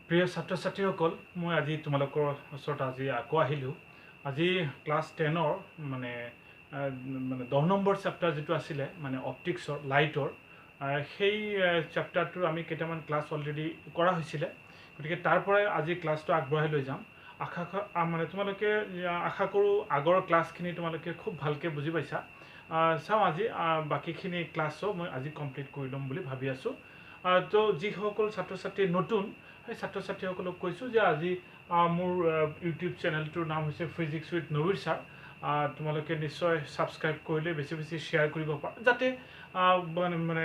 প্ৰিয় ছাত্ৰ ছাত্ৰীসকল মই আজি তোমালোকৰ ওচৰত আজি আকৌ আহিলোঁ আজি ক্লাছ 10ৰ মানে 10 নম্বৰ চেপ্টাৰ যিটো আছিলে মানে অপটিক্সৰ লাইটৰ সেই চেপ্টাৰটোৰ আমি কেইটামান ক্লাছ অলৰেডি কৰা হৈছিলে গতিকে তাৰ পৰাই আজি ক্লাছটো আগবঢ়াই লৈ যাম মানে তোমালোকে আশা কৰোঁ আগৰ ক্লাছখিনি তোমালোকে খুব ভালকৈ বুজি পাইছা চাওঁ আজি বাকীখিনি ক্লাছো মই আজি কমপ্লিট কৰি ল'ম বুলি ভাবি আছোঁ তো যিসকল ছাত্ৰ ছাত্ৰী নতুন সেই ছাত্ৰ ছাত্ৰীসকলক কৈছোঁ যে আজি মোৰ ইউটিউব চেনেলটোৰ নাম হৈছে ফিজিক্স উইথ নবীৰ ছাৰ তোমালোকে নিশ্চয় ছাবস্ক্ৰাইব কৰিলে বেছি শ্বেয়াৰ কৰিব পাৰা যাতে মানে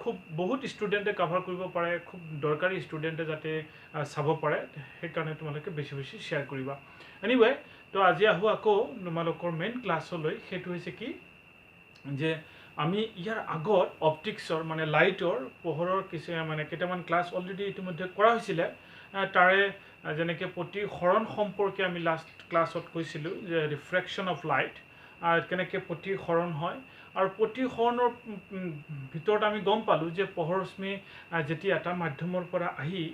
খুব বহুত ষ্টুডেণ্টে কাভাৰ কৰিব পাৰে খুব দৰকাৰী ষ্টুডেণ্টে যাতে চাব পাৰে সেইকাৰণে তোমালোকে বেছি শ্বেয়াৰ কৰিবা এনিৱে তো আজি আহোঁ আকৌ তোমালোকৰ মেইন ক্লাছলৈ সেইটো হৈছে কি যে আমি ইয়াৰ আগত অপটিক্সৰ মানে লাইটৰ পোহৰৰ মানে কেইটামান ক্লাছ অলৰেডি ইতিমধ্যে কৰা হৈছিলে তাৰে যেনেকৈ প্ৰতিসৰণ সম্পৰ্কে আমি লাষ্ট ক্লাছত কৈছিলোঁ যে ৰিফ্ৰেকশ্যন অফ লাইট কেনেকৈ প্ৰতিসৰণ হয় আৰু প্ৰতিসৰণৰ ভিতৰত আমি গম পালোঁ যে পোহৰ ৰশ্মি যেতিয়া এটা মাধ্যমৰ পৰা আহি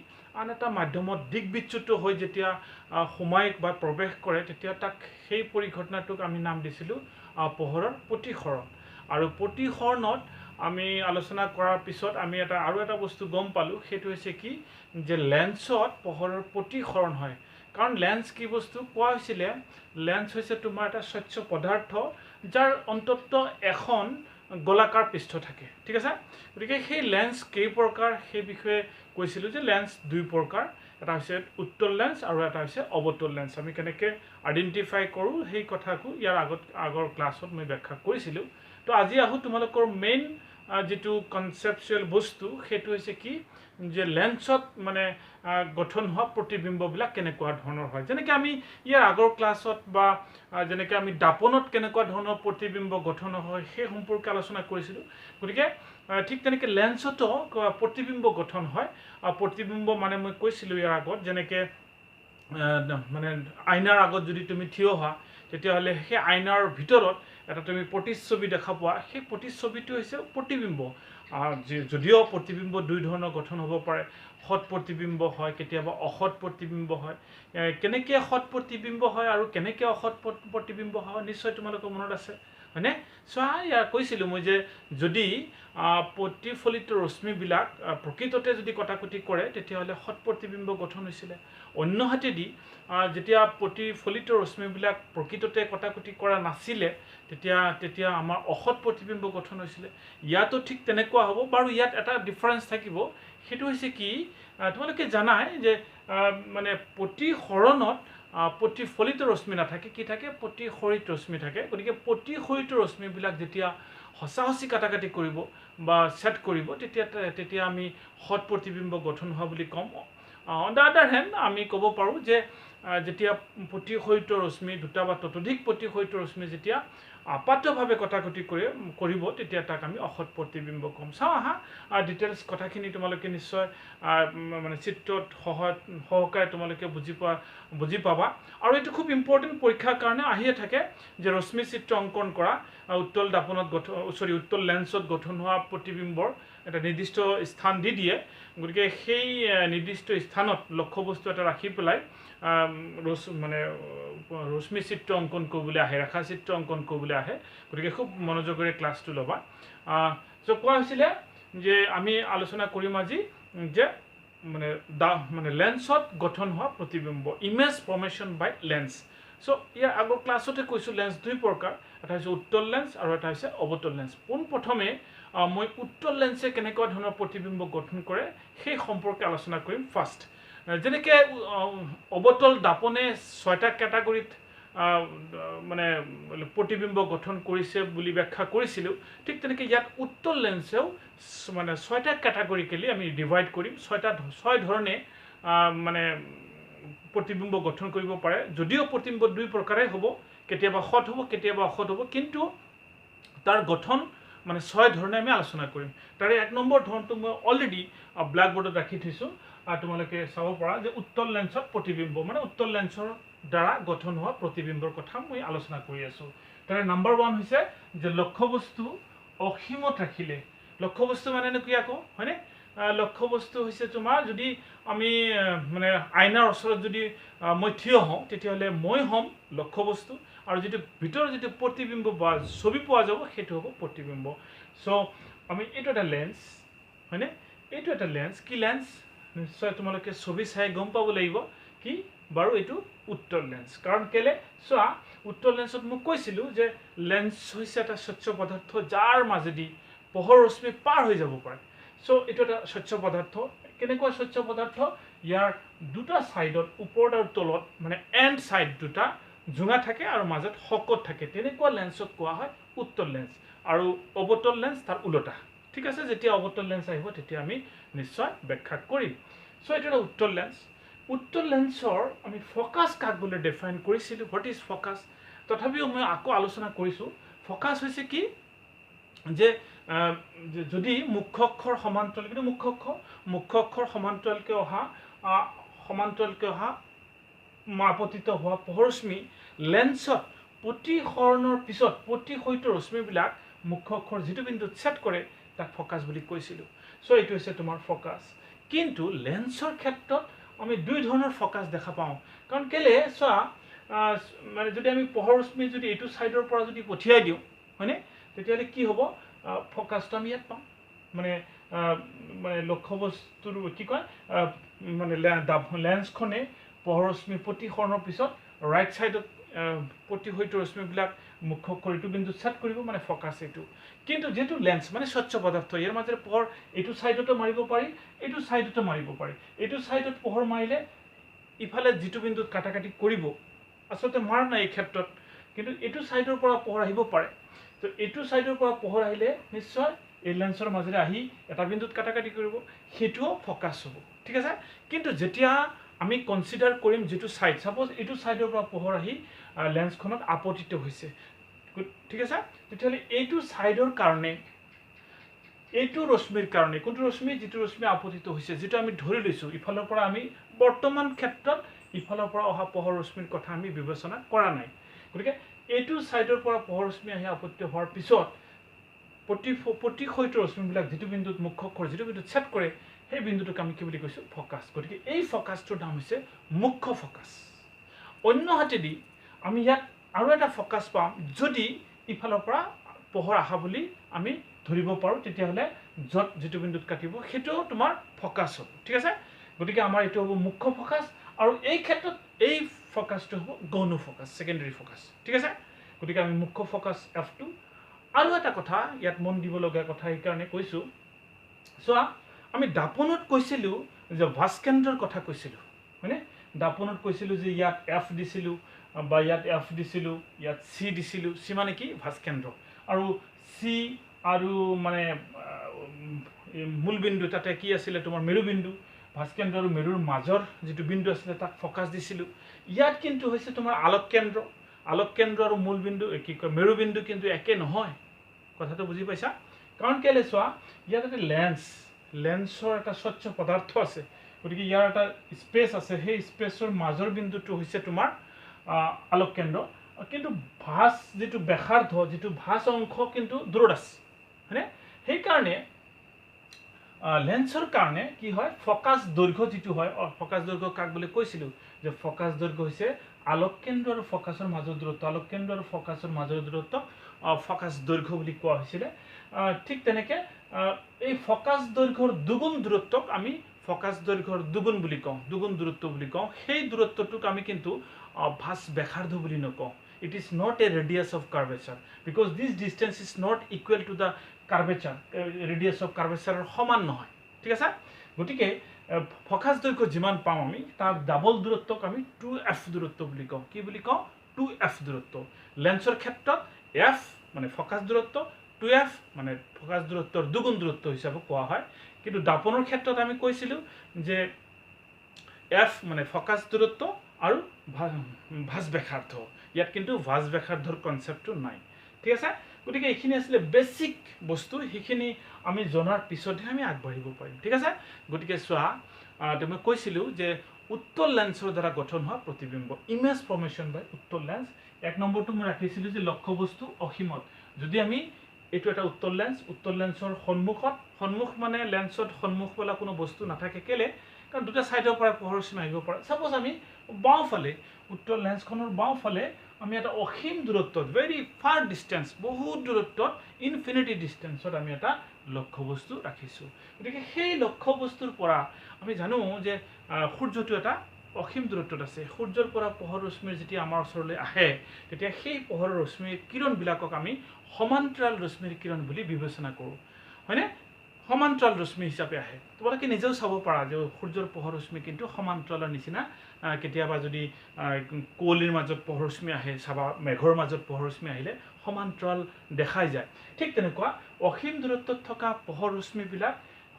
আন এটা মাধ্যমত দিগবিচ্যুত হৈ যেতিয়া সোমাই বা প্ৰৱেশ কৰে তেতিয়া তাক সেই পৰিঘটনাটোক আমি নাম দিছিলোঁ পোহৰৰ প্ৰতিসৰণ আৰু প্ৰতিসৰণত আমি আলোচনা কৰাৰ পিছত আমি আৰু এটা বস্তু গম পালোঁ সেইটো হৈছে কি যে লেন্সত পোহৰৰ প্ৰতিসৰণ হয় কাৰণ লেন্স কি বস্তু কোৱা হৈছিলে লেন্স হৈছে তোমাৰ এটা স্বচ্ছ পদাৰ্থ যাৰ অন্ততঃ এখন গোলাকাৰ পৃষ্ঠ থাকে ঠিক আছে গতিকে সেই লেন্স কেই প্ৰকাৰ সেই বিষয়ে কৈছিলোঁ যে লেন্স দুই প্ৰকাৰ এটা হৈছে উত্তল লেন্স আৰু এটা হৈছে অৱতল লেন্স আমি কেনেকৈ আইডেণ্টিফাই কৰোঁ সেই কথাটো ইয়াৰ আগৰ ক্লাছত মই ব্যাখ্যা কৰিছিলোঁ তো আজি আহোঁ তোমালোকৰ মেইন যেটো কনসেপচুৱেল বস্তু সেইটো হৈছে কি যে লেন্সত মানে গঠন হোৱা প্ৰতিবিম্ববিলাক কেনেকুৱা ধৰণৰ হয় যেনেকৈ আমি ইয়াৰ আগৰ ক্লাছত বা যেনেকৈ আমি দাপনত কেনেকুৱা ধৰণৰ প্ৰতিবিম্ব গঠন হয় সেই সম্পৰ্কে আলোচনা কৰিছিলোঁ গতিকে ঠিক তেনেকৈ লেন্সতো প্ৰতিবিম্ব গঠন হয় প্ৰতিবিম্ব মানে মই কৈছিলোঁ ইয়াৰ আগত যেনেকৈ মানে আইনাৰ আগত যদি তুমি থিয় হোৱা তেতিয়াহ'লে সেই আইনাৰ ভিতৰত এটা তুমি প্ৰতিচ্ছবি দেখা পোৱা সেই প্ৰতিচ্ছবিটো হৈছে প্ৰতিবিম্ব যদিও প্ৰতিবিম্ব দুই ধৰণৰ গঠন হ'ব পাৰে সৎ প্ৰতিবিম্ব হয় কেতিয়াবা অসৎ প্ৰতিবিম্ব হয় কেনেকৈ সৎ প্ৰতিবিম্ব হয় আৰু কেনেকৈ অসৎ প্ৰতিবিম্ব হয় নিশ্চয় তোমালোকৰ মনত আছে হয়নে চোৱা ইয়াৰ কৈছিলোঁ মই যে যদি প্ৰতিফলিত ৰশ্মিবিলাক প্ৰকৃততে যদি কটাকটি কৰে তেতিয়াহ'লে সৎ প্ৰতিবিম্ব গঠন হৈছিলে অন্য হাতেদি যেতিয়া প্ৰতিফলিত ৰশ্মিবিলাক প্ৰকৃততে কটাকটি কৰা নাছিলে তেতিয়া আমাৰ অসৎ প্ৰতিবিম্ব গঠন হৈছিলে ইয়াতো ঠিক তেনেকুৱা হ'ব বাৰু ইয়াত এটা ডিফাৰেন্স থাকিব সেইটো হৈছে কি তোমালোকে জানাই যে মানে প্ৰতিসৰণত প্ৰতিফলিত ৰশ্মি নাথাকে কি থাকে প্ৰতিসৰিত ৰশ্মি থাকে গতিকে প্ৰতিসৰিত ৰশ্মিবিলাক যেতিয়া হসাহসি কাটাকাটি কৰিব বা সেট কৰিব তেতিয়া আমি সৎ প্ৰতিবিম্ব গঠন হোৱা বুলি ক'ম অন দ্য আদাৰ হেণ্ড আমি ক'ব পাৰোঁ যে যেতিয়া প্ৰতিসৰিত ৰশ্মি দুটা বা ততোধিক প্ৰতিসৰিত ৰশ্মি যেতিয়া আপাতভাৱে কটাকটি কৰিব তেতিয়া তাক আমি অসৎ প্ৰতিবিম্ব ক'ম চাওঁ আহা ডিটেইলছ কথাখিনি তোমালোকে নিশ্চয় মানে চিত্ৰত সহকাৰে তোমালোকে বুজি পাবা আৰু এইটো খুব ইম্পৰ্টেণ্ট পৰীক্ষাৰ কাৰণে আহিয়ে থাকে যে ৰশ্মি চিত্ৰ অংকন কৰা উত্তল দাপনত উত্তল লেন্সত গঠন হোৱা প্ৰতিবিম্বৰ এটা নিৰ্দিষ্ট স্থান দি দিয়ে গতিকে সেই নিৰ্দিষ্ট স্থানত লক্ষ্যবস্তু এটা ৰাখি পেলাই মানে ৰশ্মি চিত্ৰ অংকন কৰিবলৈ আহে ৰেখা চিত্ৰ অংকন কৰিবলৈ আহে গতিকে খুব মনোযোগেৰে ক্লাছটো ল'বা চ' কোৱা হৈছিলে যে আমি আলোচনা কৰিম আজি যে মানে লেন্সত গঠন হোৱা প্ৰতিবিম্ব ইমেজ ফৰ্মেশ্যন বাই লেন্স চ' ইয়াৰ আগৰ ক্লাছতে কৈছোঁ লেন্স দুই প্ৰকাৰ এটা হৈছে উত্তল লেন্স আৰু এটা হৈছে অৱতল লেন্স পোনপ্ৰথমে মই উত্তল লেন্সে কেনেকুৱা ধৰণৰ প্ৰতিবিম্ব গঠন কৰে সেই সম্পৰ্কে আলোচনা কৰিম ফাৰ্ষ্ট যেনেকৈ অৱতল দাপনে 6টা কেটাগৰীত মানে প্ৰতিবিম্ব গঠন কৰিছে বুলি ব্যাখ্যা কৰিছিলোঁ ঠিক তেনেকৈ ইয়াত উত্তল লেন্সেও মানে 6টা কেটাগৰিকেলি আমি ডিভাইড কৰিম 6 ধৰণে মানে প্ৰতিবিম্ব গঠন কৰিব পাৰে যদিও প্ৰতিবিম্ব দুই প্ৰকাৰেই হ'ব কেতিয়াবা সৎ হ'ব কেতিয়াবা অসৎ হ'ব কিন্তু তাৰ গঠন মানে 6 ধৰণে আমি আলোচনা কৰিম তাৰে 1 নম্বৰ ধৰণটো মই অলৰেডি ব্ল্যাকবোৰ্ডত ৰাখি থৈছোঁ তোমালোকে চাব পাৰা যে উত্তল লেন্সত প্ৰতিবিম্ব মানে উত্তল লেন্সৰ দ্বাৰা গঠন হোৱা প্ৰতিবিম্বৰ কথা মই আলোচনা কৰি আছোঁ তাৰে নম্বৰ 1 হৈছে যে লক্ষ্যবস্তু অসীমত ৰাখিলে লক্ষ্যবস্তু মানে কি আকৌ হয়নে লক্ষ্যবস্তু হৈছে তোমাৰ যদি আমি মানে আইনাৰ ওচৰত যদি মই থিয় হওঁ তেতিয়াহ'লে মই হ'ম লক্ষ্যবস্তু আৰু যিটো ভিতৰৰ যিটো প্ৰতিবিম্ব বা ছবি পোৱা যাব সেইটো হ'ব প্ৰতিবিম্ব চ' আমি এইটো এটা লেন্স হয়নে এইটো এটা লেন্স কি লেন্স নিশ্চয় তোমালোকে ছবি চাই গম পাব লাগিব কি বাৰু এইটো উত্তল লেন্স কাৰণ কেলে চোৱা উত্তল লেন্সত মই কৈছিলোঁ যে লেন্স হৈছে এটা স্বচ্ছ পদাৰ্থ যাৰ মাজেদি পোহৰ ৰশ্মি পাৰ হৈ যাব পাৰে চ' এইটো এটা স্বচ্ছ পদাৰ্থ কেনেকুৱা স্বচ্ছ পদাৰ্থ ইয়াৰ দুটা ছাইডত ওপৰত আৰু তলত মানে এণ্ড ছাইড দুটা জোঙা থাকে আৰু মাজত শকত থাকে তেনেকুৱা লেন্সক কোৱা হয় উত্তল লেন্স আৰু অৱতল লেন্স তাৰ ওলোটা ঠিক আছে যেতিয়া অৱতল লেন্স আহিব তেতিয়া আমি নিশ্চয় ব্যাখ্যা কৰিম চ' এইটো এটা উত্তল লেন্স উত্তল লেন্সৰ আমি ফকাছ কাক বুলি ডিফাইন কৰিছিলোঁ হোৱাট ইজ ফকাছ তথাপিও মই আকৌ আলোচনা কৰিছোঁ ফকাছ হৈছে কি যে যদি মুখ্য অক্ষৰ সমান্তৰাল কিন্তু মুখ্য অক্ষৰ সমান্তৰালকৈ অহা আপতিত হোৱা পোহৰশ্মি লেন্সত প্ৰতিসৰণৰ পিছত প্ৰতিসৈত ৰশ্মিবিলাক মুখ্য অক্ষৰ যিটো বিন্দুত ছেট কৰে তাক ফকাছ বুলি কৈছিলোঁ চ' এইটো হৈছে তোমাৰ ফকাছ কিন্তু লেন্সৰ ক্ষেত্ৰত আমি দুই ধৰণৰ ফকাছ দেখা পাওঁ কাৰণ কেলে চোৱা মানে যদি আমি পোহৰ ৰশ্মি যদি এইটো ছাইডৰ পৰা যদি পঠিয়াই দিওঁ হয়নে তেতিয়াহ'লে কি হ'ব ফকাছটো আমি ইয়াত পাম মানে মানে লক্ষ্যবস্তুৰ কি কয় মানে লেন্সখনে পোহৰ ৰশ্মি প্ৰতিসৰণৰ পিছত ৰাইট ছাইডত প্ৰতিসৈত ৰশ্মিবিলাক মুখ্য অক্ষৰ এইটো বিন্দুত ছেট কৰিব মানে ফকাছ এইটো কিন্তু যিটো লেন্স মানে স্বচ্ছ পদাৰ্থ ইয়াৰ মাজেৰে পোহৰ এইটো ছাইডতো মাৰিব পাৰি এইটো ছাইডতো মাৰিব পাৰি এইটো ছাইডত পোহৰ মাৰিলে ইফালে যিটো বিন্দুত কাটাকাটি কৰিব আচলতে মাৰ নাই এই ক্ষেত্ৰত কিন্তু এইটো ছাইডৰ পৰা পোহৰ আহিব পাৰে তো এইটো ছাইডৰ পৰা পোহৰ আহিলে নিশ্চয় এই লেন্সৰ মাজেৰে আহি এটা বিন্দুত কাটাকাটি কৰিব সেইটোও ফকাছ হ'ব ঠিক আছে কিন্তু যেতিয়া আমি কনচিডাৰ কৰিম যিটো ছাইড সাপোজ এইটো ছাইডৰ পৰা পোহৰ আহি লেন্সখনত আপতিত হৈছে ঠিক আছে তেতিয়াহ'লে এইটো ছাইডৰ কাৰণে এইটো ৰশ্মিৰ কাৰণে কোনটো ৰশ্মি যিটো ৰশ্মি আপতিত হৈছে যিটো আমি ধৰি লৈছোঁ ইফালৰ পৰা আমি বৰ্তমান ক্ষেত্ৰত ইফালৰ পৰা অহা পোহৰ ৰশ্মিৰ কথা আমি বিবেচনা কৰা নাই গতিকে এইটো ছাইডৰ পৰা পোহৰ ৰশ্মি আহি আপতিত হোৱাৰ পিছত প্ৰতিসৈত ৰশ্মিবিলাক যিটো বিন্দুত মুখ্য অক্ষৰ যিটো বিন্দুত ছেট কৰে সেই বিন্দুটোক আমি কি বুলি কৈছোঁ ফকাছ গতিকে এই ফকাছটোৰ নাম হৈছে মুখ্য ফকাছ অন্য হাতেদি আমি ইয়াত আৰু এটা ফকাছ পাম যদি ইফালৰ পৰা পোহৰ আহা বুলি আমি ধৰিব পাৰোঁ তেতিয়াহ'লে য'ত যিটো বিন্দুত কাটিব সেইটোও তোমাৰ ফকাছ হ'ব ঠিক আছে গতিকে আমাৰ এইটো হ'ব মুখ্য ফকাছ আৰু এই ক্ষেত্ৰত এই ফকাছটো হ'ব গৌণ ফকাছ ছেকেণ্ডেৰী ফকাছ ঠিক আছে গতিকে আমি মুখ্য ফকাছ F2 আৰু এটা কথা ইয়াত মন দিবলগীয়া কথা সেইকাৰণে কৈছোঁ চোৱা আমি দাপনত কৈছিলোঁ যে ভাস্কেন্দ্ৰৰ কথা কৈছিলোঁ হয়নে দাপনত কৈছিলোঁ যে ইয়াত F দিছিলোঁ বা ইয়াত F দিছিলোঁ ইয়াত C দিছিলোঁ C মানে কি ভাস্কেন্দ্ৰ আৰু C আৰু মানে মূলবিন্দু তাতে কি আছিলে তোমাৰ মেৰুবিন্দু ভাস্কেন্দ্ৰ আৰু মেৰুৰ মাজৰ যিটো বিন্দু আছিলে তাক ফকাছ দিছিলোঁ ইয়াত কিন্তু হৈছে তোমাৰ আলোককেন্দ্ৰ আৰু মূলবিন্দু কি কয় মেৰুবিন্দু কিন্তু একে নহয় কথাটো বুজি পাইছা কাৰণ কেলে চোৱা ইয়াত এটা লেন্সৰ এটা স্বচ্ছ পদাৰ্থ আছে গতিকে ইয়াৰ এটা স্পেচ আছে সেই স্পেচৰ মাজৰ বিন্দুটো হৈছে তোমাৰ আলোককেন্দ্ৰ কিন্তু ভাঁজ যিটো ব্যাসাৰ্ধ যিটো ভাঁজ অংশ কিন্তু দূৰত আছে হয়নে সেইকাৰণে লেন্সৰ কাৰণে কি হয় ফকাছ দৈৰ্ঘ্য যিটো হয় ফকাছ দৈৰ্ঘ্য কাক বুলি কৈছিলোঁ যে ফকাছ দৈৰ্ঘ্য হৈছে আলোককেন্দ্ৰ আৰু ফকাছৰ মাজৰ দূৰত্ব আলোককেন্দ্ৰ আৰু ফকাছৰ মাজৰ দূৰত্ব ফকাছ দৈৰ্ঘ্য বুলি কোৱা হৈছিলে ঠিক তেনেকৈ এই ফকাছ দৈৰ্ঘ্যৰ দুগুণ দূৰত্বক আমি ফকাছ দৈৰ্ঘ্যৰ দুগুণ বুলি কওঁ দুগুণ দূৰত্ব বুলি কওঁ সেই দূৰত্বটোক আমি কিন্তু ভাঁজ ব্যাসাৰ্ধ বুলি নকওঁ it is not a radius of curvature because this distance is not equal to the curvature radius of curvature সমান নহয় ঠিক আছে গতিকে ফকাছ দৈৰ্ঘ্য যিমান পাওঁ আমি তাৰ ডাবল দূৰত্বক আমি 2f দূৰত্ব বুলি কওঁ কি বুলি কওঁ 2f দূৰত্ব লেন্সৰ ক্ষেত্ৰত f মানে ফকাছ দূৰত্ব 2f মানে ফকাছ দূৰত্বৰ দুগুণ দূৰত্ব হিচাপে কোৱা হয় কিন্তু দাপনৰ ক্ষেত্ৰত আমি কৈছিলোঁ যে f মানে ফকাছ দূৰত্ব আৰু ভাঁজ ব্যাসাৰ্ধ ইয়াত কিন্তু ভাঁজ ব্যাসাৰ্ধৰ কনচেপ্টটো নাই ঠিক আছে গতিকে এইখিনি আছিলে বেছিক বস্তু সেইখিনি আমি জনাৰ পিছতহে আমি আগবাঢ়িব পাৰিম ঠিক আছে গতিকে চোৱা মই কৈছিলোঁ যে উত্তল লেন্সৰ দ্বাৰা গঠন হোৱা প্ৰতিবিম্ব ইমেজ ফৰ্মেশ্যন বাই উত্তল লেন্স এক নম্বৰটো মই ৰাখিছিলোঁ যে লক্ষ্যবস্তু অসীমত যদি আমি এইটো এটা উত্তল লেন্সৰ সন্মুখ মানে লেন্সত সন্মুখ বলা কোনো বস্তু নাথাকে কেলে কাৰণ দুটা সাইডৰ পৰা পোহৰ ৰশ্মি আহিব পাৰে সাপোজ আমি বাওঁফালে উত্তল লেন্সখনৰ বাওঁফালে আমি এটা অসীম দূৰত্বত ভেৰি ফাৰ ডিস্টেন্স বহুত দূৰত্বত ইনফিনিটি ডিস্টেন্সত আমি এটা লক্ষ্যবস্তু ৰাখিছোঁ গতিকে সেই লক্ষ্যবস্তুৰ পৰা আমি জানো যে সূৰ্যটো এটা অসীম দূৰত্বত আছে সূৰ্যৰ পৰা পোহৰ ৰশ্মিৰ যেতিয়া আমাৰ ওচৰলৈ আহে তেতিয়া সেই পোহৰৰ ৰশ্মিৰ কিৰণবিলাকক আমি সমান্তৰাল ৰশ্মিৰ কিৰণ বুলি বিবেচনা কৰোঁ হয়নে সমান্তৰাল ৰশ্মি হিচাপে আহে তোমালোকে নিজেও চাব পাৰা যে সূৰ্যৰ পোহৰ ৰশ্মি কিন্তু সমান্তৰালৰ নিচিনা কেতিয়াবা যদি কুঁৱলীৰ মাজত পোহৰ ৰশ্মি আহে চাবা মেঘৰ মাজত পোহৰ ৰশ্মি আহিলে সমান্তৰাল দেখাই যায় ঠিক তেনেকুৱা অসীম দূৰত্বত থকা পোহৰ ৰশ্মিবিলাক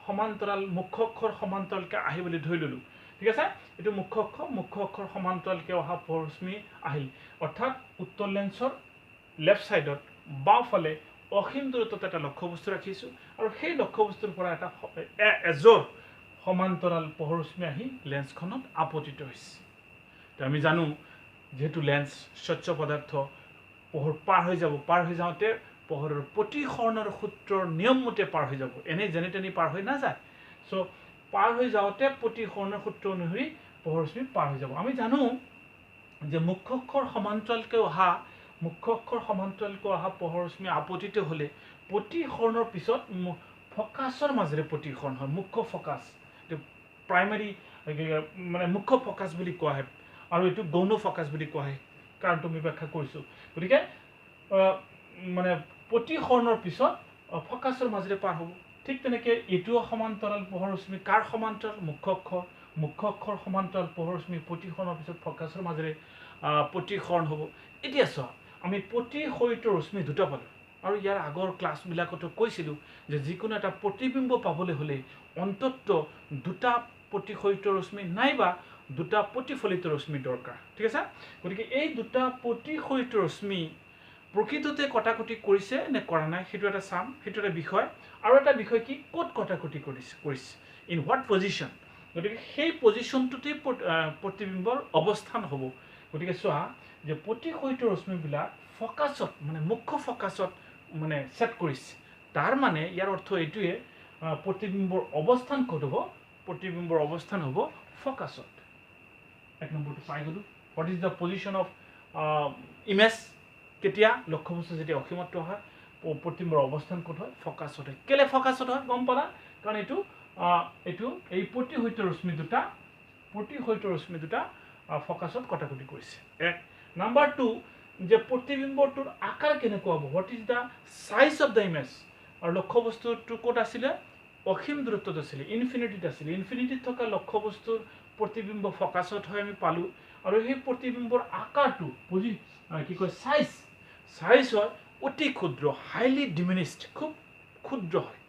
সমান্তৰাল মুখ্য অক্ষৰ সমান্তৰালকৈ আহিবলৈ ধৰি ল'লোঁ ঠিক আছে এইটো মুখ্য অক্ষৰ সমান্তৰালকৈ অহা পোহৰ ৰশ্মি আহিল অৰ্থাৎ উত্তল লেন্সৰ লেফ্ট সাইডত বাওঁফালে অসীম দূৰত্বত এটা লক্ষ্যবস্তু ৰাখিছোঁ আৰু সেই লক্ষ্যবস্তুৰ পৰা এটা এজোৰ সমান্তৰাল পোহৰ ৰশ্মি আহি লেন্সখনত আপতিত হৈছে তো আমি জানো যেহেতু লেন্স স্বচ্ছ পদাৰ্থ পোহৰ পাৰ হৈ যাওঁতে পোহৰৰ প্ৰতিসৰণৰ সূত্ৰৰ নিয়ম মতে পাৰ হৈ যাব এনেই যেনে তেনে পাৰ হৈ নাযায় চ' পাৰ হৈ যাওঁতে প্ৰতিসৰণৰ সূত্ৰ অনুসৰি পোহৰ ৰশ্মি পাৰ হৈ যাব আমি জানো যে মুখ্য অক্ষৰ সমান্তৰালকৈ অহা পোহৰ ৰশ্মি আপতিত হ'লে প্ৰতিসৰণৰ পিছত ফকাছৰ মাজেৰে প্ৰতিসৰণ হয় মুখ্য ফকাছ প্ৰাইমাৰী মানে মুখ্য ফকাছ বুলি কোৱা হয় আৰু এইটো গৌণ ফকাছ বুলি কোৱা হয় কাৰণ তুমি ব্যাখ্যা কৰিছোঁ গতিকে মানে প্ৰতিসৰণৰ পিছত ফকাছৰ মাজেৰে পাৰ হ'ব ঠিক তেনেকৈ এইটোও সমান্তৰাল পোহৰ ৰশ্মি কাৰ সমান্তৰাল মুখ্য অক্ষৰ সমান্তৰাল পোহৰ ৰশ্মি প্ৰতিসৰণৰ পিছত ফকাছৰ মাজেৰে প্ৰতিসৰণ হ'ব এতিয়া চোৱা আমি প্ৰতিসৰিত ৰশ্মি দুটা পালোঁ আৰু ইয়াৰ আগৰ ক্লাছবিলাকতো কৈছিলোঁ যে যিকোনো এটা প্ৰতিবিম্ব পাবলৈ হ'লে অন্ততঃ দুটা প্ৰতিসৰিত ৰশ্মি নাইবা দুটা প্ৰতিফলিত ৰশ্মি দৰকাৰ ঠিক আছে গতিকে এই দুটা প্ৰতিসৰিত ৰশ্মি প্ৰকৃততে কটাকটি কৰিছে নে কৰা নাই সেইটো এটা চাম সেইটো এটা বিষয় আৰু এটা বিষয় কি ক'ত কটাকটি কৰিছে ইন হোৱাট পজিশ্যন গতিকে সেই পজিশ্যনটোতে প্ৰতিবিম্বৰ অৱস্থান হ'ব গতিকে চোৱা যে প্ৰতিসৰিত ৰশ্মিবিলাক ফকাছত মানে মুখ্য ফকাছত মানে সেট কৰিছে তাৰ মানে ইয়াৰ অৰ্থ এইটোৱে প্ৰতিবিম্বৰ অৱস্থান ক'ত হ'ব প্ৰতিবিম্বৰ অৱস্থান হ'ব ফকাছত এক নম্বৰটো পাই গ'লোঁ what is the position of image কেতিয়া লক্ষ্যবস্তু যেতিয়া অসীমত্ব হয় প্ৰতিবিম্বৰ অৱস্থান ক'ত হয় ফকাছত হয় কেলে ফকাছত হয় গম পালা কাৰণ এই প্ৰতিসৰিত ৰশ্মি দুটা ফকাছত কটাকটি কৰিছে এক নাম্বাৰ 2 যে প্ৰতিবিম্বটোৰ আকাৰ কেনেকুৱা হ'ব what is the size of the image আৰু লক্ষ্যবস্তুটো ক'ত আছিলে অসীম দূৰত্বত আছিলে ইনফিনিটিত থকা লক্ষ্যবস্তুৰ প্ৰতিবিম্ব ফকাছত হয় আমি পালোঁ আৰু সেই প্ৰতিবিম্বৰ আকাৰটো কি কয় সাইজ হয় অতি ক্ষুদ্ৰ হাইলি ডিমিনিছড খুব ক্ষুদ্ৰ হয়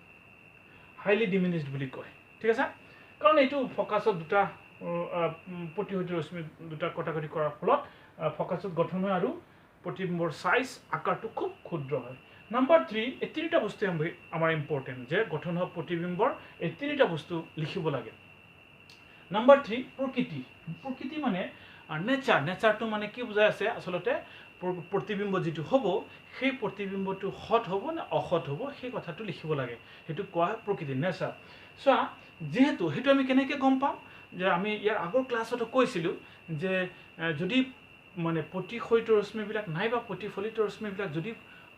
হাইলি ডিমিনিছড বুলি কয় ঠিক আছে কাৰণ এইটো ফকাছত দুটা প্ৰতিসৰিত ৰশ্মি দুটা কটাকটি কৰাৰ ফলত ফকাছত গঠন হয় আৰু প্ৰতিবিম্বৰ সাইজ আকাৰটো খুব ক্ষুদ্ৰ হয় নাম্বাৰ 3 এই তিনিটা বস্তু আমাৰ ইম্পৰ্টেণ্ট যে গঠন হোৱা প্ৰতিবিম্বৰ এই তিনিটা বস্তু লিখিব লাগে নাম্বাৰ 3 প্ৰকৃতি মানে নেচাৰটো মানে কি বুজাই আছে আচলতে প্ৰতিবিম্ব যেটো হ'ব সেই প্ৰতিবিম্বটো সৎ হ'ব নে অসৎ হ'ব সেই কথাটো লিখিব লাগে সেইটো কোৱা হয় প্ৰকৃতি নেচাৰ চোৱা যেহেতু সেইটো আমি কেনেকৈ গম পাম যে আমি ইয়াৰ আগৰ ক্লাছতো কৈছিলোঁ যে যদি মানে প্ৰতিসৰিত ৰশ্মিবিলাক নাইবা প্ৰতিফলিত ৰশ্মিবিলাক যদি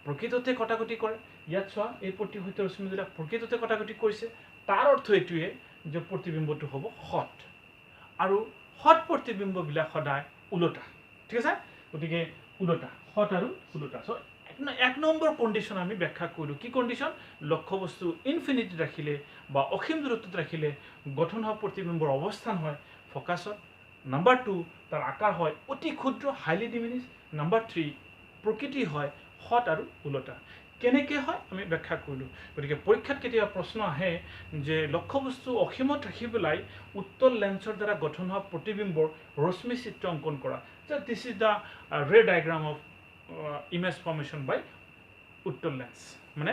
প্ৰকৃততে কটাকটি কৰে ইয়াত চোৱা এই প্ৰতিসৰিত ৰশ্মিবিলাক প্ৰকৃততে কটাকটি কৰিছে তাৰ অৰ্থ এইটোৱে যে প্ৰতিবিম্বটো হ'ব সৎ আৰু সৎ প্ৰতিবিম্ববিলাক সদায় উলটা ঠিক আছে গতিকে উলটা সৎ আৰু উলটা চ' এক নম্বৰ কণ্ডিশ্যন আমি ব্যাখ্যা কৰিলোঁ কি কণ্ডিশ্যন লক্ষ্যবস্তু ইনফিনিটিত ৰাখিলে বা অসীম দূৰত্বত ৰাখিলে গঠন হোৱা প্ৰতিবিম্বৰ অৱস্থান হয় ফকাছত নাম্বাৰ 2 তাৰ আকাৰ হয় অতি ক্ষুদ্ৰ হাইলি ডিমিনিছ নাম্বাৰ 3 প্ৰকৃতি হয় সৎ আৰু উলটা কেনেকৈ হয় আমি ব্যাখ্যা কৰিলোঁ গতিকে পৰীক্ষাত কেতিয়াবা প্ৰশ্ন আহে যে লক্ষ্যবস্তু অসীমত ৰাখি পেলাই উত্তল লেন্সৰ দ্বাৰা গঠন হোৱা প্ৰতিবিম্বৰ ৰশ্মি চিত্ৰ অংকন কৰা যে দিছ ইজ দ্য ৰে ডায়েগ্ৰাম অফ ইমেজ ফৰ্মেশ্যন বাই উত্তল লেন্স মানে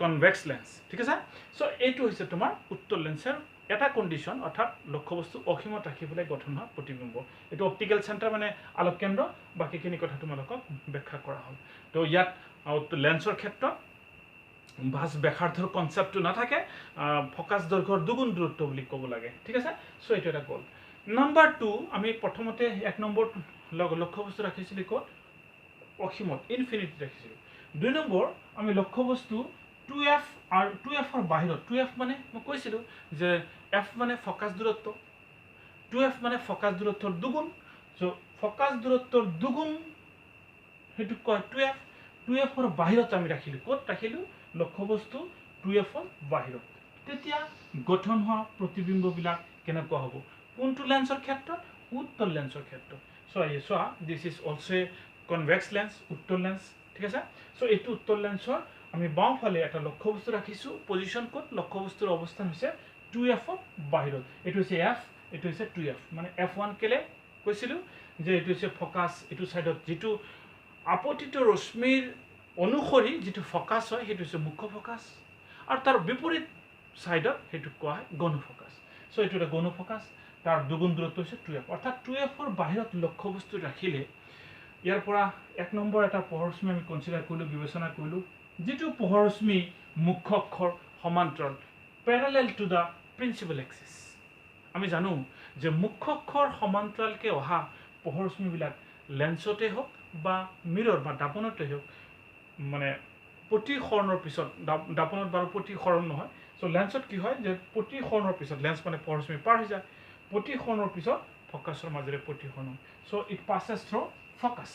কনভেক্স লেন্স ঠিক আছে চ' এইটো হৈছে তোমাৰ উত্তল লেন্সৰ এটা কণ্ডিশ্যন অৰ্থাৎ লক্ষ্যবস্তু অসীমত ৰাখি পেলাই গঠন হোৱা প্ৰতিবিম্ব এইটো অপ্টিকেল চেণ্টাৰ মানে আলোক কেন্দ্ৰ বাকীখিনি কথা তোমালোকক ব্যাখ্যা কৰা হ'ল তো ইয়াত লেন্সৰ ক্ষেত্ৰত ভাঁজ ব্যাসাৰ্ধৰ কনচেপ্টটো নাথাকে, ফকাছ দৈৰ্ঘ্যৰ দুগুণ দূৰত্ব বুলি ক'ব লাগে, ঠিক আছে। চ' এইটো এটা গ'ল। নাম্বাৰ 2 আমি প্ৰথমতে 1 নম্বৰ লক্ষ্যবস্তু ৰাখিছিলোঁ ক'ত, অসীমত ইনফিনিটি ৰাখিছিলোঁ। 2 নম্বৰ আমি লক্ষ্যবস্তু 2f আৰু 2fৰ বাহিৰত, 2f মানে মই কৈছিলোঁ যে f মানে ফকাছ দূৰত্ব, 2f মানে ফকাছ দূৰত্বৰ দুগুণ। চ' ফকাছ দূৰত্বৰ দুগুণ সেইটো কয় 2f। 2fৰ বাহিৰত আমি ৰাখিলোঁ, ক'ত ৰাখিলোঁ, লক্ষ্যবস্তু 2fৰ বাহিৰত। তেতিয়া গঠন হোৱা প্ৰতিবিম্ববিলাক কেনেকুৱা হ'ব, কোনটো লেন্সৰ ক্ষেত্ৰত, উত্তল লেন্সৰ ক্ষেত্ৰত। চোৱা this is also' A convex lens, উত্তল লেন্স, ঠিক আছে। চ' এইটো উত্তল লেন্সৰ আমি বাওঁফালে এটা লক্ষ্যবস্তু ৰাখিছোঁ, পজিশ্যন ক'ত, লক্ষ্যবস্তুৰ অৱস্থান হৈছে 2fৰ বাহিৰত। এইটো হৈছে f, এইটো হৈছে 2f, মানে f1 কেলে কৈছিলোঁ যে এইটো হৈছে ফকাছ, এইটো ছাইডত যিটো আপতিত ৰশ্মিৰ অনুসৰি যিটো ফকাছ হয় সেইটো হৈছে মুখ্য ফকাছ, আৰু তাৰ বিপৰীত ছাইডত সেইটোক কোৱা হয় গৌণ ফকাছ। চ' এইটো এটা গৌণ ফকাছ, তাৰ দুগুণ দূৰত্ব হৈছে 2f, অৰ্থাৎ 2fৰ বাহিৰত লক্ষ্যবস্তু ৰাখিলে ইয়াৰ পৰা 1 নম্বৰ এটা পোহৰ ৰশ্মি আমি কনচিডাৰ কৰিলোঁ, বিবেচনা কৰিলোঁ, যিটো পোহৰ ৰশ্মি মুখ্য অক্ষৰ সমান্তৰাল, parallel to the principal axis. আমি জানো যে মুখ্য অক্ষৰ সমান্তৰালকৈ অহা পোহৰ ৰশ্মিবিলাক লেন্সতে হওক বা মিৰৰ বা দাপনতে হওক, মানে প্ৰতিসৰণৰ পিছত, দাপনত বাৰু প্ৰতিসৰণ নহয়, চ' লেন্সত কি হয় যে প্ৰতিসৰণৰ পিছত, লেন্স মানে পোহৰ ৰশ্মি পাৰ হৈ যায়, প্ৰতিসৰণৰ পিছত ফকাছৰ মাজেৰে প্ৰতিসৰণ হয়। চ' ইট পাছেছ থ্ৰু ফকাছ,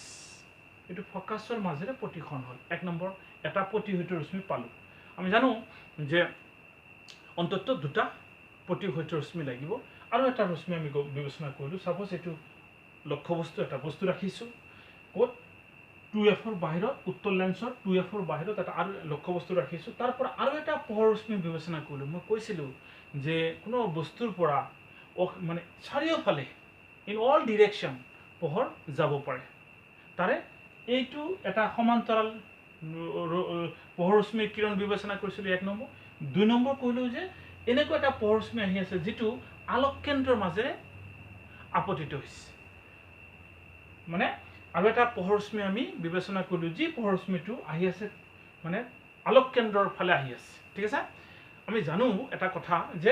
এইটো ফকাছৰ মাজেৰে প্ৰতিসৰণ হ'ল। 1 নম্বৰ এটা প্ৰতিহত ৰশ্মি পালোঁ। আমি জানো যে অন্ততঃ 2টা প্ৰতিহত ৰশ্মি লাগিব, আৰু এটা ৰশ্মি আমি বিবেচনা কৰিলোঁ। ছাপ'জ এইটো লক্ষ্যবস্তু এটা বস্তু ৰাখিছোঁ ক'ত, 2fৰ বাহিৰত, উত্তল লেন্সৰ 2fৰ বাহিৰত এটা আৰু লক্ষ্যবস্তু ৰাখিছোঁ, তাৰ পৰা আৰু এটা পোহৰ ৰশ্মি বিবেচনা কৰিলোঁ। মই কৈছিলোঁ যে কোনো বস্তুৰ পৰা মানে চাৰিওফালে ইন অল ডিৰেকশ্যন পোহৰ যাব পাৰে, তাৰে এইটো এটা সমান্তৰাল পোহৰ ৰশ্মিৰ কিৰণ বিবেচনা কৰিছিলোঁ 1 নম্বৰ। 2 নম্বৰ কৈলোঁ যে এনেকুৱা এটা পোহৰ ৰশ্মি আহি আছে যিটো আলোক কেন্দ্ৰৰ মাজেৰে আপতিত হৈছে, মানে আৰু এটা পোহৰ ৰশ্মি আমি বিবেচনা কৰিলোঁ যি পোহৰ ৰশ্মিটো আহি আছে মানে আলোক কেন্দ্ৰৰ ফালে আহি আছে, ঠিক আছে। আমি জানো এটা কথা যে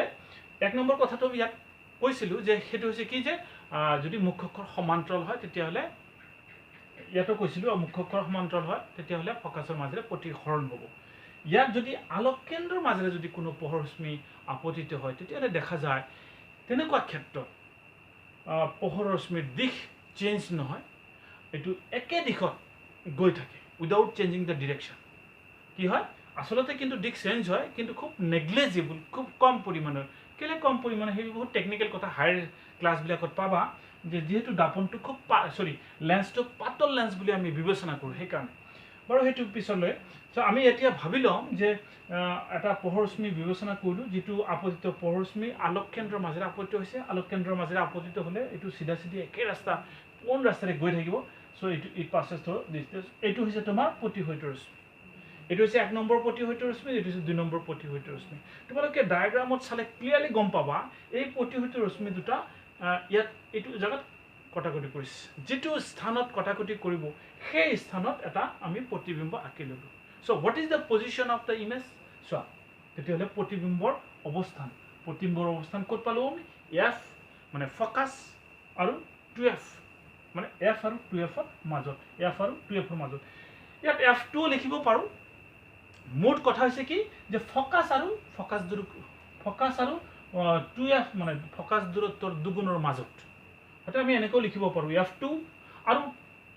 1 নম্বৰ কথাটো ইয়াত কৈছিলোঁ যে সেইটো হৈছে কি, যে যদি মুখ্য অক্ষৰ সমান্তৰাল হয় তেতিয়াহ'লে, ইয়াতো কৈছিলোঁ মুখ্য অক্ষৰ সমান্তৰাল হয় তেতিয়াহ'লে ফকাছৰ মাজেৰে প্ৰতিসৰণ হ'ব। ইয়াত যদি আলোক কেন্দ্ৰৰ মাজেৰে যদি কোনো পোহৰ ৰশ্মি আপতিত হয় তেতিয়াহ'লে দেখা যায় তেনেকুৱা ক্ষেত্ৰত পোহৰ ৰশ্মিৰ দিশ চেঞ্জ নহয়, এইটো একে দিশত গৈ থাকে উইদাউট চেঞ্জিং দ্য ডিৰেকশ্যন। কি হয় আচলতে কিন্তু দিশ চেঞ্জ হয়, কিন্তু খুব নেগলেজিবল, খুব কম পৰিমাণৰ। কেলে কম পৰিমাণৰ, সেই বহুত টেকনিকেল কথা হায়াৰ ক্লাছবিলাকত পাবা, যে যিহেতু দাপনটো খুব লেন্সটো পাতল লেন্স বুলি আমি বিবেচনা কৰোঁ, সেইকাৰণে বাৰু সেইটো পিছলৈ। চ' আমি এতিয়া ভাবি ল'ম যে এটা পোহৰ ৰশ্মি বিবেচনা কৰিলোঁ যিটো আপতিত পোহৰ ৰশ্মি আলোক কেন্দ্ৰৰ মাজেৰে আপতিত হৈছে, আলোক কেন্দ্ৰৰ মাজেৰে আপতিত হ'লে এইটো চিধা চিধি একে ৰাস্তা কোন ৰাস্তাৰে গৈ থাকিব। চ' এইটো ইট পাছেছ থ্ৰু দিছ, এইটো হৈছে তোমাৰ প্ৰতিহত ৰশ্মি, এইটো হৈছে 1 নম্বৰ প্ৰতিহত ৰশ্মি, এইটো হৈছে 2 নম্বৰ প্ৰতিহত ৰশ্মি। তোমালোকে ডায়েগ্ৰামত চালে ক্লিয়াৰলি গম পাবা এই প্ৰতিহত ৰশ্মি দুটা ইয়াত এইটো জেগাত কটাকটি কৰিছে, যিটো স্থানত কটাকটি কৰিব সেই স্থানত এটা আমি প্ৰতিবিম্ব আঁকি ল'লোঁ। So' what is the position of the image, চোৱা তেতিয়াহ'লে প্ৰতিবিম্বৰ অৱস্থান, প্ৰতিবিম্বৰ অৱস্থান ক'ত পালোঁ আমি, f মানে ফকাছ আৰু 2f, মানে f আৰু 2fৰ মাজত, f আৰু 2fৰ মাজত। ইয়াত f2 লিখিব পাৰোঁ। মুঠ কথা হৈছে কি যে ফকাছ আৰু 2f মানে ফকাছ দূৰত্বৰ দুগুণৰ মাজত, হয়তো আমি এনেকৈ লিখিব পাৰোঁ f2 আৰু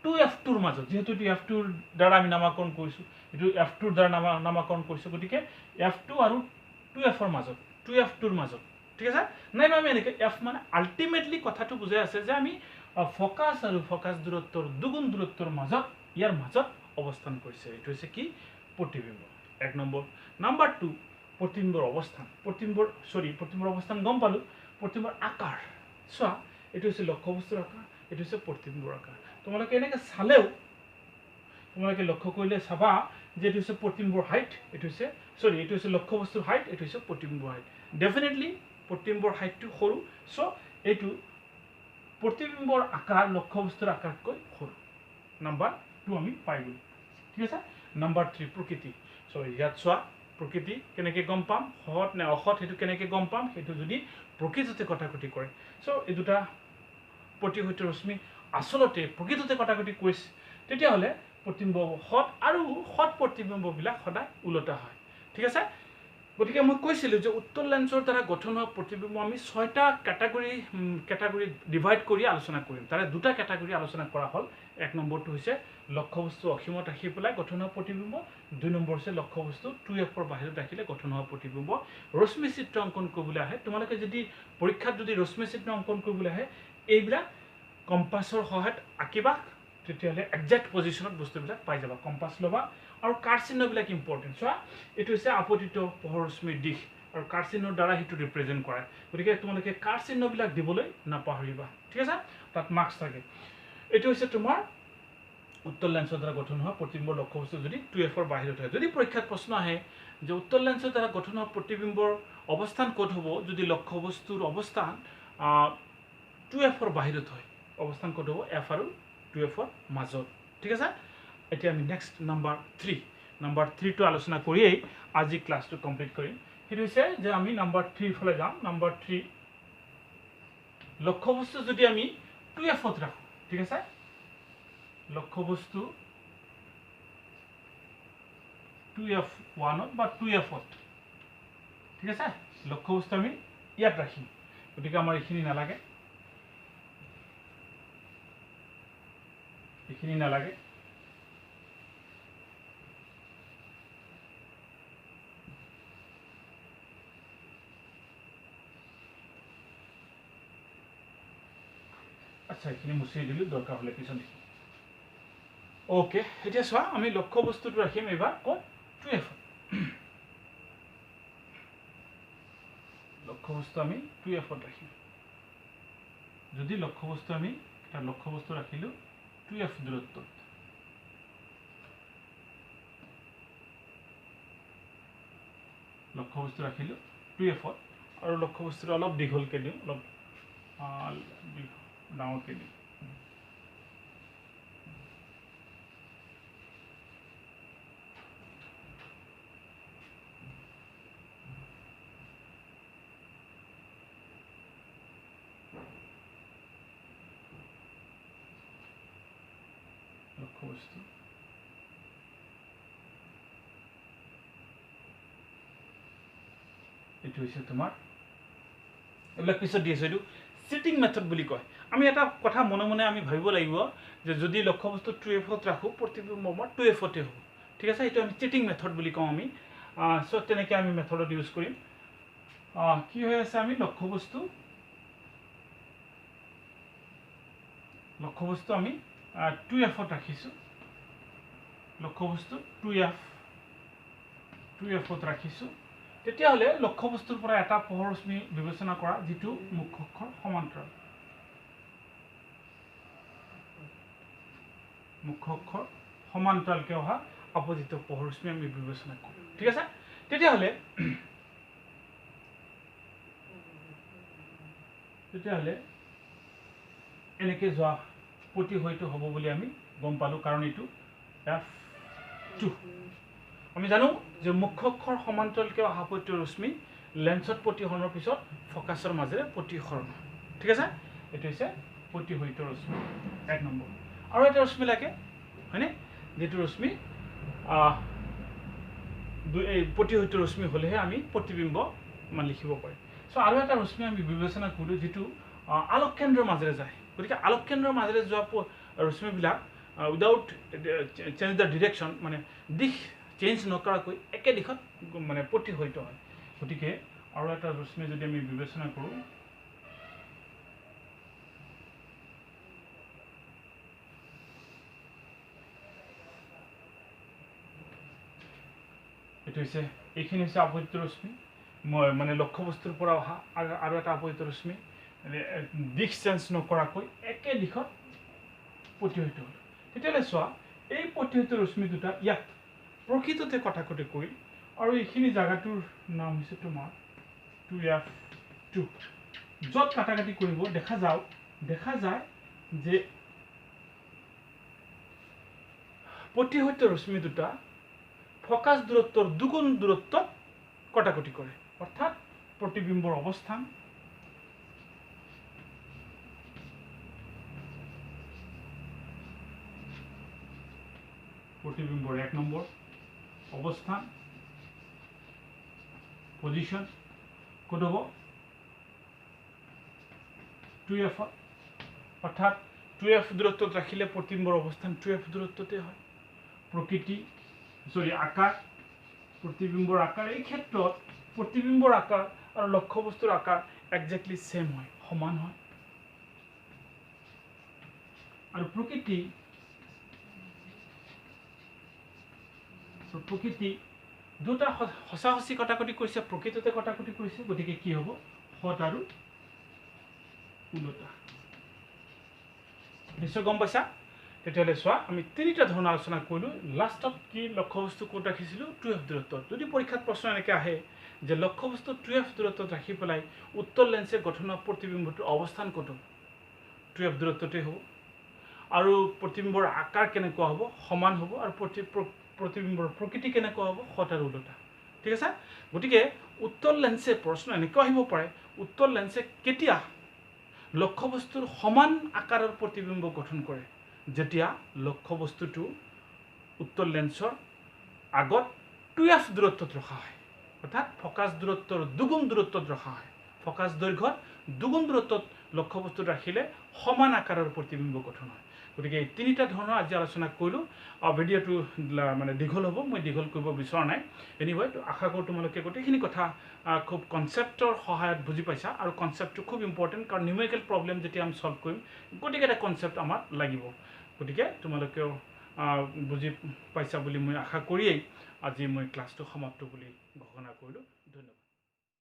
2f2ৰ মাজত, যিহেতু এইটো f2ৰ দ্বাৰা আমি নামাকৰণ কৰিছোঁ, এইটো f2ৰ দ্বাৰা নামাকৰণ কৰিছোঁ, গতিকে f2 আৰু 2fৰ মাজত, 2f2ৰ মাজত, ঠিক আছে। নাইবা আমি এনেকৈ f মানে আল্টিমেটলি কথাটো বুজাই আছে যে আমি ফকাছ আৰু ফকাছ দূৰত্বৰ দুগুণ দূৰত্বৰ মাজত, ইয়াৰ মাজত অৱস্থান কৰিছে, এইটো হৈছে কি প্ৰতিবিম্ব 1 নম্বৰ। নাম্বাৰ 2 প্ৰতিবিম্বৰ অৱস্থান, প্ৰতিবিম্বৰ অৱস্থান গম পালোঁ। প্ৰতিবিম্বৰ আকাৰ, চোৱা এইটো হৈছে লক্ষ্যবস্তুৰ আকাৰ, এইটো হৈছে প্ৰতিবিম্বৰ আকাৰ। তোমালোকে এনেকৈ চালেও তোমালোকে লক্ষ্য কৰিলে চাবা যে এইটো হৈছে প্ৰতিবিম্বৰ হাইট, এইটো হৈছে লক্ষ্যবস্তুৰ হাইট, এইটো হৈছে প্ৰতিবিম্বৰ হাইট। ডেফিনেটলি প্ৰতিবিম্বৰ হাইটটো সৰু, চ' এইটো প্ৰতিবিম্বৰ আকাৰ লক্ষ্যবস্তুৰ আকাৰতকৈ সৰু। নাম্বাৰ 2 আমি পাই গ'লোঁ, ঠিক আছে। নাম্বাৰ 3 প্ৰকৃতি, চ' ইয়াত চোৱা প্ৰকৃতি কেনেকৈ গম পাম সৎ নে অসৎ সেইটো কেনেকৈ গম পাম সেইটো যদি প্ৰকৃততে কটাকটি কৰে চ' এই দুটা প্ৰতিহত ৰশ্মি আচলতে প্ৰকৃততে কটাকটি কৰিছে তেতিয়াহ'লে প্ৰতিবিম্ব সৎ আৰু সৎ প্ৰতিবিম্ববিলাক সদায় ওলোটা হয় ঠিক আছে গতিকে মই কৈছিলোঁ যে উত্তল লেন্সৰ দ্বাৰা গঠন হোৱা প্ৰতিবিম্ব আমি 6টা কেটাগৰী ডিভাইড কৰি আলোচনা কৰিম তাৰে দুটা কেটাগৰী আলোচনা কৰা হ'ল এক নম্বৰটো হৈছে লক্ষ্যবস্তু অসীমত ৰাখি পেলাই গঠন হোৱা প্ৰতিবিম্ব 2 নম্বৰ হৈছে লক্ষ্যবস্তু 2Fৰ বাহিৰত ৰাখিলে গঠন হোৱা প্ৰতিবিম্ব ৰশ্মি চিত্ৰ অংকন কৰিবলৈ আহে তোমালোকে যদি পৰীক্ষাত যদি ৰশ্মি চিত্ৰ অংকন কৰিবলৈ আহে এইবিলাক কম্পাছৰ সহায়ত আঁকিবা তেতিয়াহ'লে একজেক্ট পজিশ্যনত বস্তুবিলাক পাই যাবা কম্পাছ ল'বা আৰু কাৰ চিহ্নবিলাক ইম্পৰ্টেণ্ট চোৱা এইটো হৈছে আপতিত পোহৰ ৰশ্মিৰ দিশ আৰু কাৰ চিহ্নৰ দ্বাৰা সেইটো ৰিপ্ৰেজেণ্ট কৰে গতিকে তোমালোকে কাৰ চিহ্নবিলাক দিবলৈ নাপাহৰিবা ঠিক আছে তাত মাৰ্কছ থাকে এইটো হৈছে তোমাৰ উত্তল লেন্সৰ দ্বাৰা গঠন হোৱা প্ৰতিবিম্বৰ লক্ষ্যবস্তু যদি 2Fৰ বাহিৰত হয় যদি পৰীক্ষাত প্ৰশ্ন আহে যে উত্তল লেন্সৰ দ্বাৰা গঠন হোৱা প্ৰতিবিম্বৰ অৱস্থান ক'ত হ'ব যদি লক্ষ্যবস্তুৰ অৱস্থান 2Fৰ বাহিৰত হয় অৱস্থান ক'ত হ'ব F আৰু 2Fৰ মাজত ঠিক আছে এতিয়া আমি নেক্সট নাম্বাৰ 3 টো আলোচনা কৰিয়েই আজি ক্লাছটো কমপ্লিট কৰিম সেইটো হৈছে যে আমি নাম্বাৰ 3 ফালে যাম নাম্বাৰ 3 লক্ষ্যবস্তু যদি আমি 2Fত ৰাখো ঠিক আছে লক্ষ্যবস্তু 2F1 বা 2Fত ঠিক আছে লক্ষ্যবস্তু আমি ইয়াত ৰাখিম গতিকে আমাৰ এইখিনি নালাগে আচ্ছা এইখিনি মুছি দিলোঁ দৰকাৰ হ'লে পিছত দেখিম ওকে এতিয়া চোৱা আমি লক্ষ্যবস্তুটো ৰাখিম এবাৰ ক'ত 2F লক্ষ্যবস্তু আমি 2Fত ৰাখিম যদি লক্ষ্যবস্তু আমি এটা লক্ষ্যবস্তু ৰাখিলোঁ 2F দূৰত্বত লক্ষ্যবস্তু ৰাখিলোঁ 2Fত আৰু লক্ষ্যবস্তুটো অলপ দীঘলকৈ দিওঁ অলপ ডাঙৰকৈ দিওঁ লক্ষ্যবস্তু এইটো হৈছে তোমাৰ এইবিলাক পিছত দি আছোঁ এইটো চিটিং মেথড বুলি কয় আমি এটা কথা মনে মনে আমি ভাবিব লাগিব যে যদি লক্ষ্যবস্তু 2Fত ৰাখোঁ প্ৰতিবিম্ব 2Fতে হ'ব ঠিক আছে এইটো আমি চিটিং মেথড বুলি কওঁ আমি চ' তেনেকৈ আমি মেথডত ইউজ কৰিম কি হৈ আছে আমি লক্ষ্যবস্তু আমি 2Fত ৰাখিছোঁ লক্ষ্যবস্তু 2Fত ৰাখিছোঁ তেতিয়াহ'লে লক্ষ্যবস্তুৰ পৰা এটা পোহৰ ৰশ্মি বিবেচনা কৰা যিটো মুখ্য অক্ষৰ সমান্তৰালকৈ অহা অপজিত পোহৰ ৰশ্মি আমি বিবেচনা কৰোঁ ঠিক আছে তেতিয়াহ'লে এনেকৈ যোৱা প্ৰতিহত হ'ব বুলি আমি গম পালোঁ কাৰণ এইটো F2 আমি জানো যে মুখ্য অক্ষৰ সমান্তৰালকৈ অহা আপতিত ৰশ্মি লেন্সত প্ৰতিসৰণৰ পিছত ফকাছৰ মাজেৰে প্ৰতিসৰণ ঠিক আছে এইটো হৈছে প্ৰতিহত ৰশ্মি এক নম্বৰ আৰু এটা ৰশ্মি লাগে হয়নে যেটো ৰশ্মি এই প্ৰতিহত ৰশ্মি হ'লেহে আমি প্ৰতিবিম্ব মান লিখিব পাৰিম চ' আৰু এটা ৰশ্মি আমি বিবেচনা কৰোঁ যিটো আলোক কেন্দ্ৰৰ মাজেৰে যায় গতিকে আলোক কেন্দ্ৰৰ মাজেৰে যোৱা ৰশ্মিবিলাক উইদাউট চেঞ্জ দ্য ডিৰেকশ্যন মানে দিশ চেঞ্জ নকৰাকৈ একে দিশত মানে প্ৰতিহত হয় গতিকে আৰু এটা ৰশ্মি যদি আমি বিবেচনা কৰোঁ এইটো হৈছে এইখিনি হৈছে আপতিত ৰশ্মি মানে লক্ষ্যবস্তুৰ পৰা অহা আৰু এটা আপতিত ৰশ্মি দিশ চেঞ্জ নকৰাকৈ একে দিশত প্ৰতিহত হ'ল তেতিয়াহ'লে চোৱা এই প্ৰতিহত ৰশ্মি দুটা ইয়াত প্ৰকৃততে কটাকটি কৰিল আৰু এইখিনি জাগাটোৰ নাম হৈছে তোমাৰ 2F2 য'ত কাটাকাটি কৰিব দেখা যায় যে প্ৰতিহত ৰশ্মি দুটা ফকাছ দূৰত্বৰ দুগুণ দূৰত্বত কটাকটি কৰে অৰ্থাৎ প্ৰতিবিম্বৰ অৱস্থান প্ৰতিবিম্বৰ 1 নম্বৰ অৱস্থান পজিশন ক'ত হ'ব 2f অৰ্থাৎ 2f দূৰত্বত ৰাখিলে প্ৰতিবিম্বৰ অৱস্থান 2f দূৰত্বতে হয় প্ৰকৃতি আকাৰ প্ৰতিবিম্বৰ আকাৰ এই ক্ষেত্ৰত প্ৰতিবিম্বৰ আকাৰ আৰু লক্ষ্যবস্তুৰ আকাৰ একজেক্টলি সেম হয় সমান হয় আৰু প্ৰকৃতি দুটা হসাহসি কটাকটি কৰিছে প্ৰকৃততে কটাকটি কৰিছে গতিকে কি হ'ব হত আৰু উলটা নিশ্চয় গম পাইছা তেতিয়াহ'লে চোৱা আমি তিনিটা ধৰণৰ আলোচনা কৰিলোঁ লাষ্টত কি লক্ষ্যবস্তু ক'ত ৰাখিছিলোঁ 2f দূৰত্বত যদি পৰীক্ষাত প্ৰশ্ন এনেকৈ আহে যে লক্ষ্যবস্তু 2f দূৰত্বত ৰাখি পেলাই উত্তৰ লেন্সে গঠন হোৱা প্ৰতিবিম্বটোৰ অৱস্থান ক'ত 2f দূৰত্বতে হ'ব আৰু প্ৰতিবিম্বৰ আকাৰ কেনেকুৱা হ'ব সমান হ'ব আৰু প্ৰতিবিম্বৰ প্ৰকৃতি কেনেকুৱা হ'ব হত আৰু উলটা ঠিক আছে গতিকে উত্তৰ লেন্সে প্ৰশ্ন এনেকুৱা আহিব পাৰে উত্তৰ লেন্সে কেতিয়া লক্ষ্যবস্তুৰ সমান আকাৰৰ প্ৰতিবিম্ব গঠন কৰে যেতিয়া লক্ষ্যবস্তুটো উত্তৰ লেন্সৰ আগত 2f দূৰত্বত ৰখা হয় অৰ্থাৎ ফকাছ দূৰত্বৰ দুগুণ দূৰত্বত ৰখা হয় ফকাছ দৈৰ্ঘ্যৰ দুগুণ দূৰত্বত লক্ষ্যবস্তু ৰাখিলে সমান আকাৰৰ প্ৰতিবিম্ব গঠন হয় গতিকে এই তিনিটা ধৰণৰ আজি আলোচনা কৰিলোঁ ভিডিঅ'টো মানে দীঘল হ'ব মই দীঘল কৰিব বিচৰা নাই এনিৱে আশা কৰোঁ তোমালোকে গোটেইখিনি কথা খুব কনচেপ্টৰ সহায়ত বুজি পাইছা আৰু কনচেপ্টটো খুব ইম্পৰ্টেণ্ট কাৰণ নিউমেৰিকেল প্ৰব্লেম যেতিয়া আমি সলভ কৰিম গোটেইকেইটা কনচেপ্ট আমাক লাগিব গতিকে তোমালোকেও বুজি পাইছা বুলি মই আশা কৰিয়েই আজি মই ক্লাছটো সমাপ্ত বুলি ঘোষণা কৰিলোঁ ধন্যবাদ